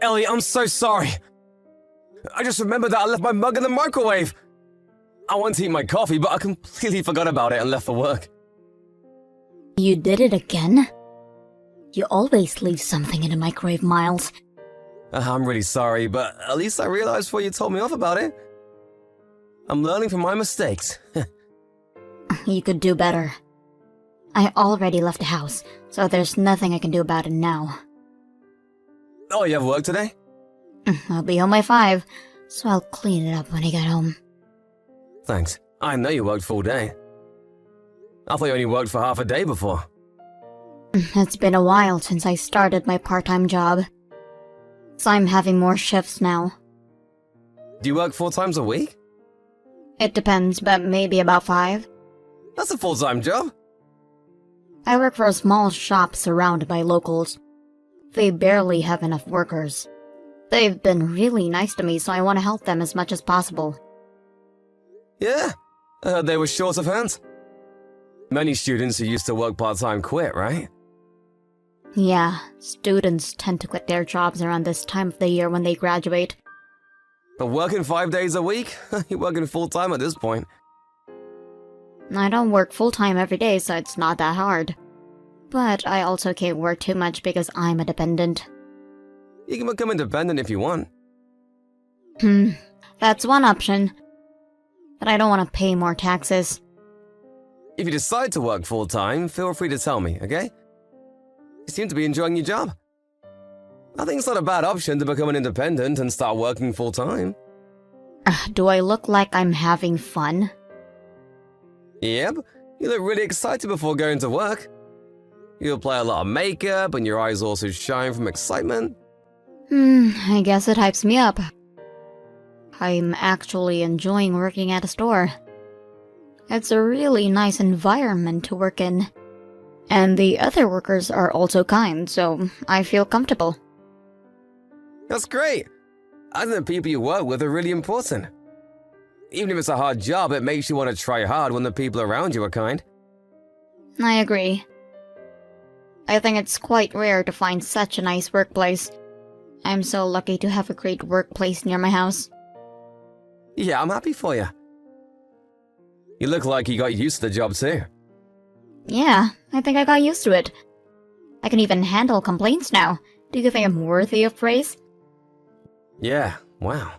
Ellie, I'm so sorry. I just remembered that I left my mug in the microwave. I wanted to eat my coffee, but I completely forgot about it and left for work. You did it again? You always leave something in the microwave, Miles. I'm really sorry, but at least I realized before you told me off about it. I'm learning from my mistakes. You could do better. I already left the house, so there's nothing I can do about it now. Oh, you have work today? I'll be home by 5, so I'll clean it up when I get home. Thanks. I know you worked full day. I thought you only worked for half a day before. It's been a while since I started my part-time job, so I'm having more shifts now. Do you work 4 times a week? It depends, but maybe about 5. That's a full-time job. I work for a small shop surrounded by locals. They barely have enough workers. They've been really nice to me, so I want to help them as much as possible. Yeah, they were short of hands. Many students who used to work part-time quit, right? Yeah, students tend to quit their jobs around this time of the year when they graduate. But working 5 days a week? You're working full-time at this point. I don't work full-time every day, so it's not that hard. But I also can't work too much because I'm a dependent. You can become independent if you want. That's one option. But I don't want to pay more taxes. If you decide to work full-time, feel free to tell me, okay? You seem to be enjoying your job. I think it's not a bad option to become an independent and start working full-time. Do I look like I'm having fun? Yep, you look really excited before going to work. You apply a lot of makeup and your eyes also shine from excitement. I guess it hypes me up. I'm actually enjoying working at a store. It's a really nice environment to work in. And the other workers are also kind, so I feel comfortable. That's great. I think the people you work with are really important. Even if it's a hard job, it makes you want to try hard when the people around you are kind. I agree. I think it's quite rare to find such a nice workplace. I'm so lucky to have a great workplace near my house. Yeah, I'm happy for you. You look like you got used to the job too. Yeah, I think I got used to it. I can even handle complaints now. Do you think I'm worthy of praise? Yeah, wow.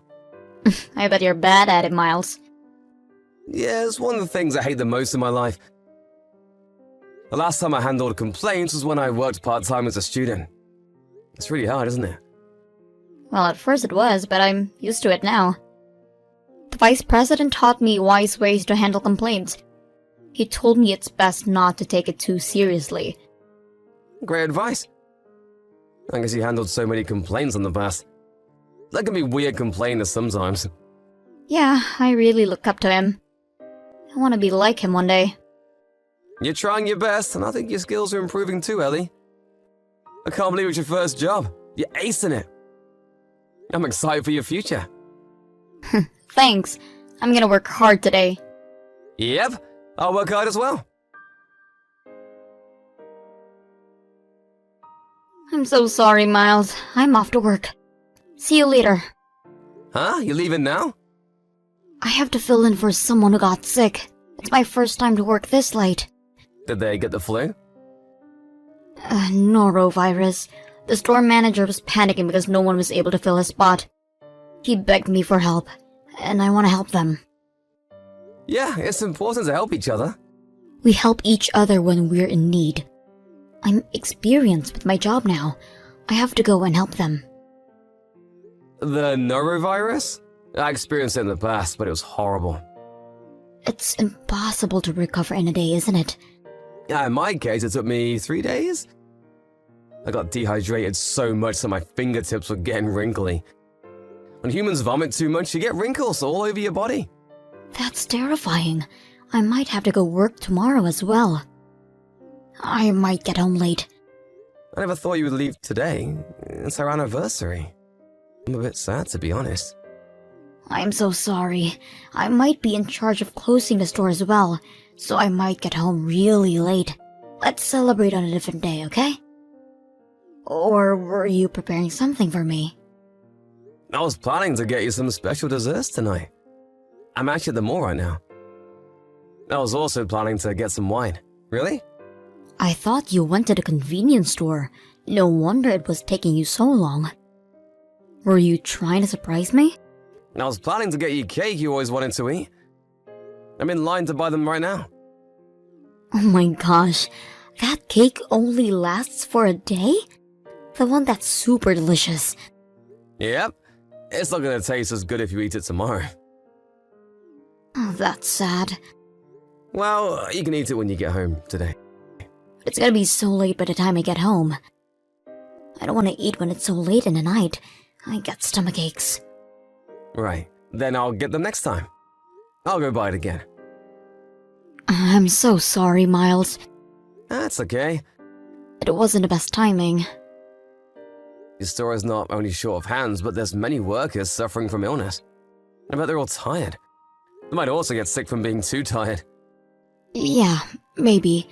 I bet you're bad at it, Miles. Yeah, it's one of the things I hate the most in my life. The last time I handled complaints was when I worked part-time as a student. It's really hard, isn't it? Well, at first it was, but I'm used to it now. The vice president taught me wise ways to handle complaints. He told me it's best not to take it too seriously. Great advice. I guess you handled so many complaints in the past. That can be weird complainers sometimes. Yeah, I really look up to him. I want to be like him one day. You're trying your best, and I think your skills are improving too, Ellie. I can't believe it's your first job. You're acing it. I'm excited for your future. Thanks. I'm gonna work hard today. Yep, I'll work hard as well. I'm so sorry, Miles. I'm off to work. See you later. Huh? You leaving now? I have to fill in for someone who got sick. It's my first time to work this late. Did they get the flu? Norovirus. The store manager was panicking because no one was able to fill his spot. He begged me for help, and I want to help them. Yeah, it's important to help each other. We help each other when we're in need. I'm experienced with my job now. I have to go and help them. The norovirus? I experienced it in the past, but it was horrible. It's impossible to recover in a day, isn't it? Yeah, in my case, it took me 3 days. I got dehydrated so much that my fingertips were getting wrinkly. When humans vomit too much, you get wrinkles all over your body. That's terrifying. I might have to go work tomorrow as well. I might get home late. I never thought you would leave today. It's our anniversary. I'm a bit sad, to be honest. I'm so sorry. I might be in charge of closing the store as well, so I might get home really late. Let's celebrate on a different day, okay? Or were you preparing something for me? I was planning to get you some special desserts tonight. I'm actually at the mall right now. I was also planning to get some wine. Really? I thought you went to the convenience store. No wonder it was taking you so long. Were you trying to surprise me? I was planning to get you cake you always wanted to eat. I'm in line to buy them right now. Oh my gosh, that cake only lasts for a day? The one that's super delicious. Yep. It's not gonna taste as good if you eat it tomorrow. Oh, that's sad. Well, you can eat it when you get home today. It's gonna be so late by the time I get home. I don't want to eat when it's so late in the night. I get stomach aches. Right. Then I'll get them next time. I'll go buy it again. I'm so sorry, Miles. That's okay. It wasn't the best timing. Your store is not only short of hands, but there's many workers suffering from illness. I bet they're all tired. They might also get sick from being too tired. Yeah, maybe.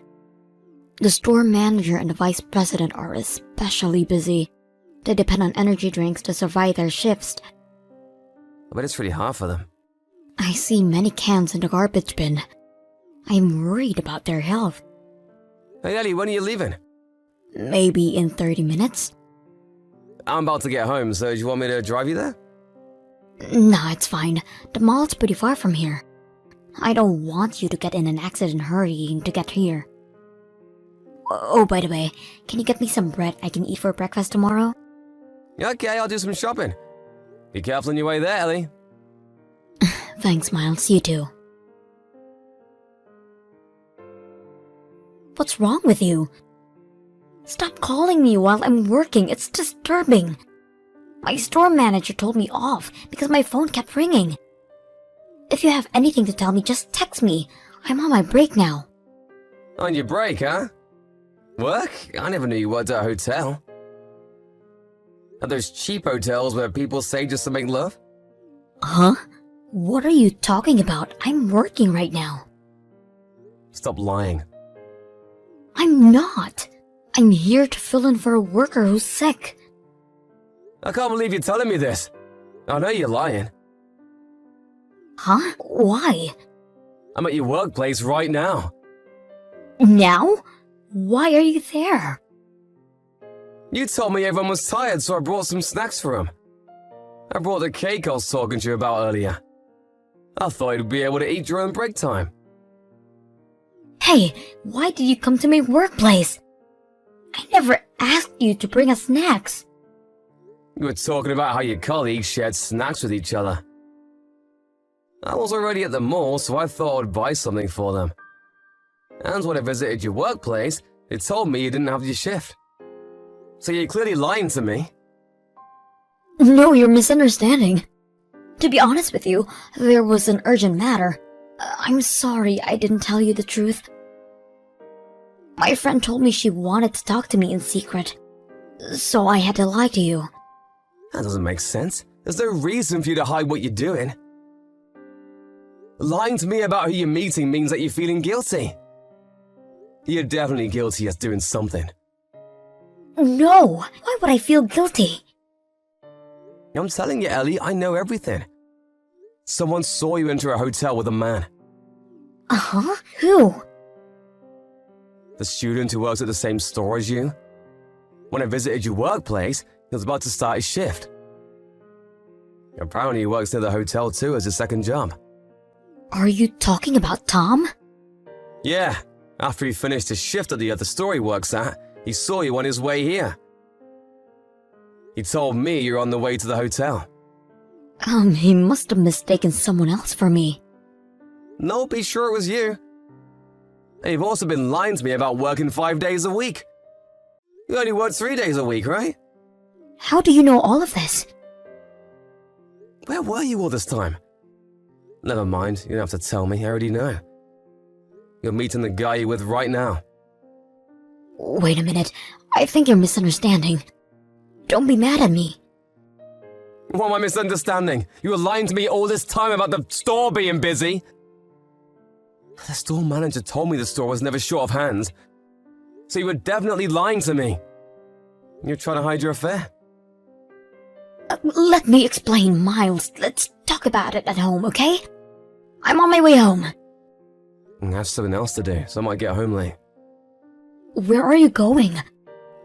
The store manager and the vice president are especially busy. They depend on energy drinks to survive their shifts. I bet it's really hard for them. I see many cans in the garbage bin. I'm worried about their health. Hey Ellie, when are you leaving? Maybe in 30 minutes? I'm about to get home, so do you want me to drive you there? Nah, it's fine. The mall's pretty far from here. I don't want you to get in an accident hurrying to get here. Oh, by the way, can you get me some bread I can eat for breakfast tomorrow? Okay, I'll do some shopping. Be careful on your way there, Ellie. Thanks, Miles. You too. What's wrong with you? Stop calling me while I'm working. It's disturbing. My store manager told me off because my phone kept ringing. If you have anything to tell me, just text me. I'm on my break now. On your break, huh? Work? I never knew you worked at a hotel. Are those cheap hotels where people stay just to make love? Huh? What are you talking about? I'm working right now. Stop lying. I'm not. I'm here to fill in for a worker who's sick. I can't believe you're telling me this. I know you're lying. Huh? Why? I'm at your workplace right now. Now? Why are you there? You told me everyone was tired, so I brought some snacks for them. I brought the cake I was talking to you about earlier. I thought you'd be able to eat during break time. Hey, why did you come to my workplace? I never asked you to bring us snacks. You were talking about how your colleagues shared snacks with each other. I was already at the mall, so I thought I'd buy something for them. And when I visited your workplace, they told me you didn't have your shift. So you're clearly lying to me. No, you're misunderstanding. To be honest with you, there was an urgent matter. I'm sorry I didn't tell you the truth. My friend told me she wanted to talk to me in secret, so I had to lie to you. That doesn't make sense. There's no reason for you to hide what you're doing. Lying to me about who you're meeting means that you're feeling guilty. You're definitely guilty of doing something. No! Why would I feel guilty? I'm telling you, Ellie, I know everything. Someone saw you enter a hotel with a man. Uh-huh? Who? The student who works at the same store as you. When I visited your workplace, he was about to start his shift. Apparently he works near the hotel too as a second job. Are you talking about Tom? Yeah, after he finished his shift at the other store he works at, he saw you on his way here. He told me you're on the way to the hotel. He must have mistaken someone else for me. No, be sure it was you. And you've also been lying to me about working 5 days a week. You only work 3 days a week, right? How do you know all of this? Where were you all this time? Never mind, you don't have to tell me, I already know. You're meeting the guy you're with right now. Wait a minute, I think you're misunderstanding. Don't be mad at me. What am I misunderstanding? You were lying to me all this time about the store being busy. The store manager told me the store was never short of hands. So you were definitely lying to me. You're trying to hide your affair. Let me explain, Miles. Let's talk about it at home, okay? I'm on my way home. I have something else to do, so I might get home late. Where are you going?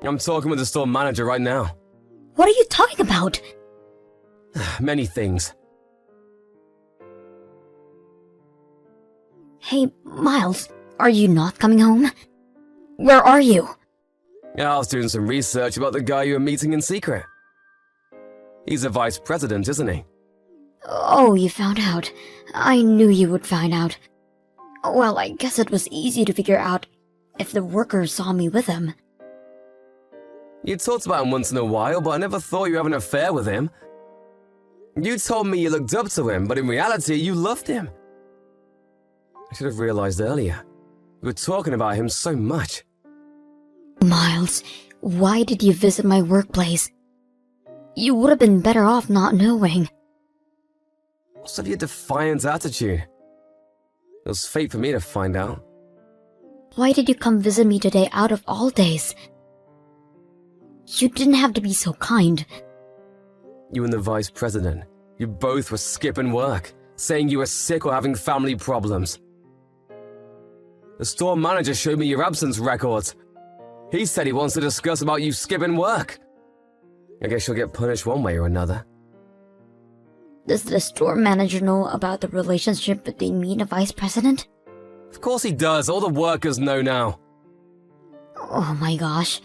I'm talking with the store manager right now. What are you talking about? Many things. Hey, Miles, are you not coming home? Where are you? Yeah, I was doing some research about the guy you were meeting in secret. He's a vice president, isn't he? Oh, you found out. I knew you would find out. Well, I guess it was easy to figure out if the workers saw me with him. You talked about him once in a while, but I never thought you had an affair with him. You told me you looked up to him, but in reality, you loved him. I should have realized earlier. We were talking about him so much. Miles, why did you visit my workplace? You would have been better off not knowing. What's with your defiant attitude? It was fate for me to find out. Why did you come visit me today out of all days? You didn't have to be so kind. You and the vice president, you both were skipping work, saying you were sick or having family problems. The store manager showed me your absence records. He said he wants to discuss about you skipping work. I guess you'll get punished one way or another. Does the store manager know about the relationship between me and the vice president? Of course he does. All the workers know now. Oh my gosh.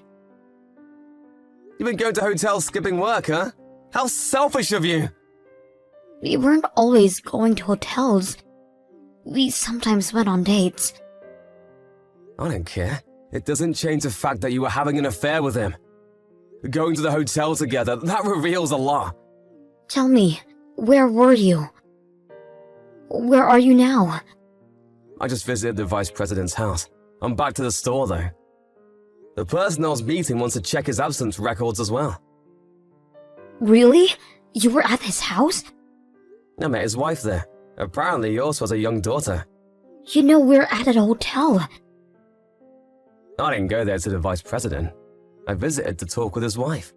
You've been going to hotels skipping work, huh? How selfish of you! We weren't always going to hotels. We sometimes went on dates. I don't care. It doesn't change the fact that you were having an affair with him. Going to the hotel together, that reveals a lot. Tell me, where were you? Where are you now? I just visited the vice president's house. I'm back to the store, though. The person I was meeting wants to check his absence records as well. Really? You were at his house? I met his wife there. Apparently he also has a young daughter. You know we're at a hotel. I didn't go there to the vice president. I visited to talk with his wife.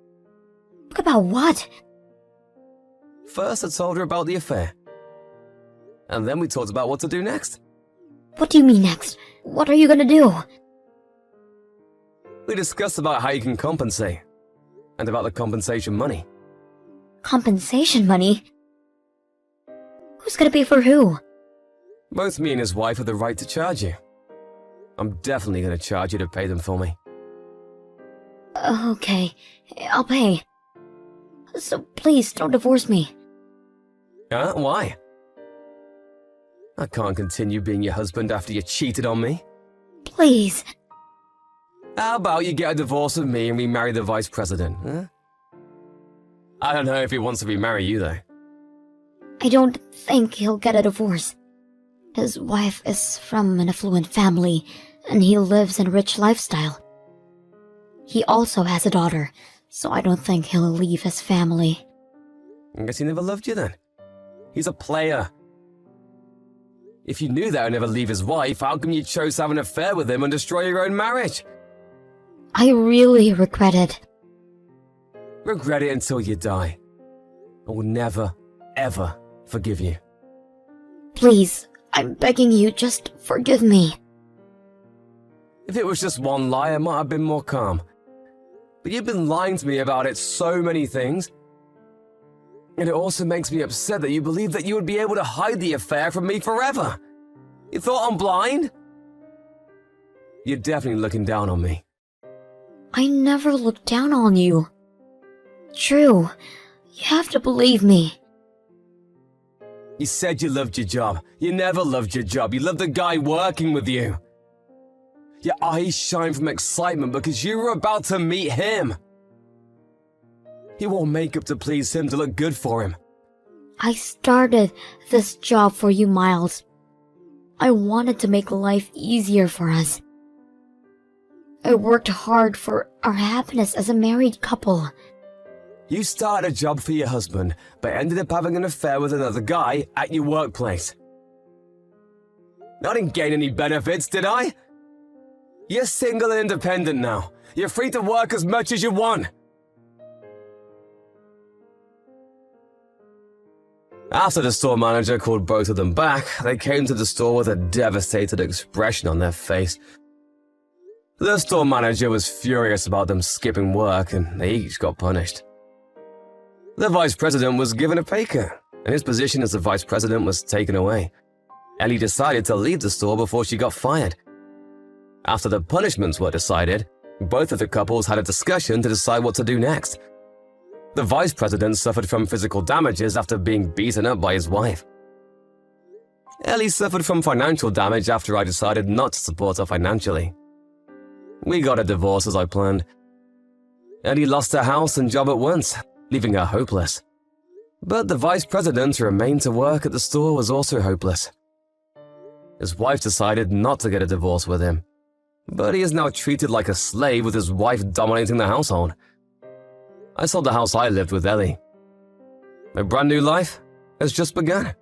Talk about what? First I told her about the affair. And then we talked about what to do next. What do you mean next? What are you gonna do? We discussed about how you can compensate. And about the compensation money. Compensation money? Who's gonna pay for who? Both me and his wife have the right to charge you. I'm definitely going to charge you to pay them for me. Okay, I'll pay. So please don't divorce me. Huh? Why? I can't continue being your husband after you cheated on me. Please. How about you get a divorce with me and remarry the vice president, huh? I don't know if he wants to remarry you, though. I don't think he'll get a divorce. His wife is from an affluent family, and he lives in a rich lifestyle. He also has a daughter, so I don't think he'll leave his family. I guess he never loved you then. He's a player. If you knew that he'd never leave his wife, how come you chose to have an affair with him and destroy your own marriage? I really regret it. Regret it until you die. I will never, ever forgive you. Please, I'm begging you, just forgive me. If it was just one lie, I might have been more calm. But you've been lying to me about it so many things. And it also makes me upset that you believe that you would be able to hide the affair from me forever. You thought I'm blind? You're definitely looking down on me. I never looked down on you. True. You have to believe me. You said you loved your job. You never loved your job. You loved the guy working with you. Your eyes shine from excitement because you were about to meet him. You wore makeup to please him, to look good for him. I started this job for you, Miles. I wanted to make life easier for us. I worked hard for our happiness as a married couple. You started a job for your husband, but ended up having an affair with another guy at your workplace. I didn't gain any benefits, did I? You're single and independent now. You're free to work as much as you want. After the store manager called both of them back, they came to the store with a devastated expression on their face. The store manager was furious about them skipping work, and they each got punished. The vice president was given a pay cut, and his position as the vice president was taken away. Ellie decided to leave the store before she got fired. After the punishments were decided, both of the couples had a discussion to decide what to do next. The vice president suffered from physical damages after being beaten up by his wife. Ellie suffered from financial damage after I decided not to support her financially. We got a divorce as I planned. Ellie lost her house and job at once, leaving her hopeless. But the vice president who remained to work at the store was also hopeless. His wife decided not to get a divorce with him, but he is now treated like a slave with his wife dominating the household. I sold the house I lived with Ellie. My brand new life has just begun.